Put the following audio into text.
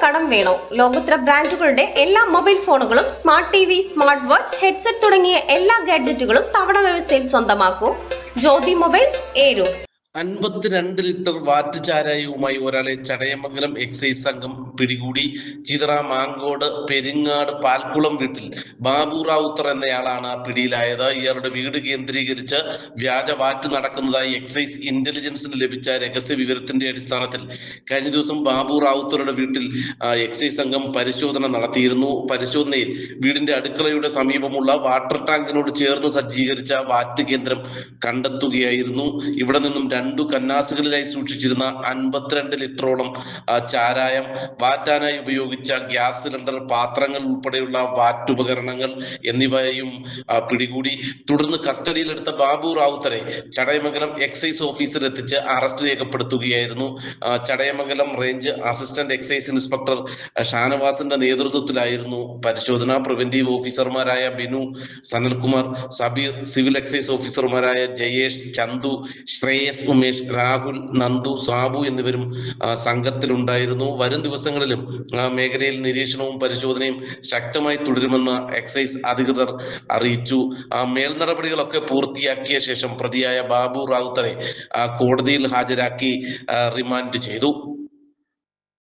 കടം വേണോ? ലോകോത്തര ബ്രാൻഡുകളുടെ എല്ലാ മൊബൈൽ ഫോണുകളും smart T V, smart watch, headset തുടങ്ങിയ എല്ലാ ഗാഡ്ജറ്റുകളും തവണ വ്യവസ്ഥയിൽ സ്വന്തമാക്കൂ. ജ്യോതി മൊബൈൽസ്, ഏരൂർ. 52 ലിറ്റർ വാറ്റ് ചാരായവുമായി ഒരാളെ ചടയമംഗലം എക്സൈസ് സംഘം പിടികൂടി. ചിതറ മാങ്കോട് പെരിങ്ങാട് പാൽക്കുളം വീട്ടിൽ ബാബു റാവുത്തർ എന്നയാളാണ് പിടിയിലായത്. ഇയാളുടെ വീട് കേന്ദ്രീകരിച്ച് വ്യാജ വാറ്റ് നടക്കുന്നതായി എക്സൈസ് ഇന്റലിജൻസിന് ലഭിച്ച രഹസ്യ വിവരത്തിന്റെ അടിസ്ഥാനത്തിൽ കഴിഞ്ഞ ദിവസം ബാബു റാവുത്തറുടെ വീട്ടിൽ എക്സൈസ് സംഘം പരിശോധന നടത്തിയിരുന്നു. പരിശോധനയിൽ വീടിന്റെ അടുക്കളയുടെ സമീപമുള്ള വാട്ടർ ടാങ്കിനോട് ചേർന്ന് സജ്ജീകരിച്ച വാറ്റ് കേന്ദ്രം കണ്ടെത്തുകയായിരുന്നു. ഇവിടെ നിന്നും 2 കന്നാസുകളിലായി സൂക്ഷിച്ചിരുന്ന 52 ലിറ്ററോളം ചാരായം, വാറ്റാനായി ഉപയോഗിച്ച ഗ്യാസ് സിലിണ്ടർ, പാത്രങ്ങൾ ഉൾപ്പെടെയുള്ള വാറ്റ് ഉപകരണങ്ങൾ എന്നിവയും പിടികൂടി. തുടർന്ന് കസ്റ്റഡിയിലെടുത്ത ബാബു റാവുത്തറെ ചടയമംഗലം എക്സൈസ് ഓഫീസർ എത്തിച്ച് അറസ്റ്റ് രേഖപ്പെടുത്തുകയായിരുന്നു. Chadayamangalam range assistant excise inspector ഷാനവാസിന്റെ നേതൃത്വത്തിലായിരുന്നു പരിശോധന. പ്രിവന്റീവ് ഓഫീസർമാരായ ബിനു, സനൽകുമാർ, സബീർ, സിവിൽ എക്സൈസ് ഓഫീസർമാരായ ജയേഷ്, ചന്തു, ശ്രേയസ്, ഉമേഷ്, രാഹുൽ, നന്ദു, സാബു എന്നിവരും സംഘത്തിലുണ്ടായിരുന്നു. വരും ദിവസങ്ങളിലും മേഖലയിൽ നിരീക്ഷണവും പരിശോധനയും ശക്തമായി തുടരുമെന്ന് എക്സൈസ് അധികൃതർ അറിയിച്ചു. മേൽനടപടികളൊക്കെ പൂർത്തിയാക്കിയ ശേഷം പ്രതിയായ ബാബു റാവുത്തറെ കോടതിയിൽ ഹാജരാക്കി റിമാൻഡ് ചെയ്തു.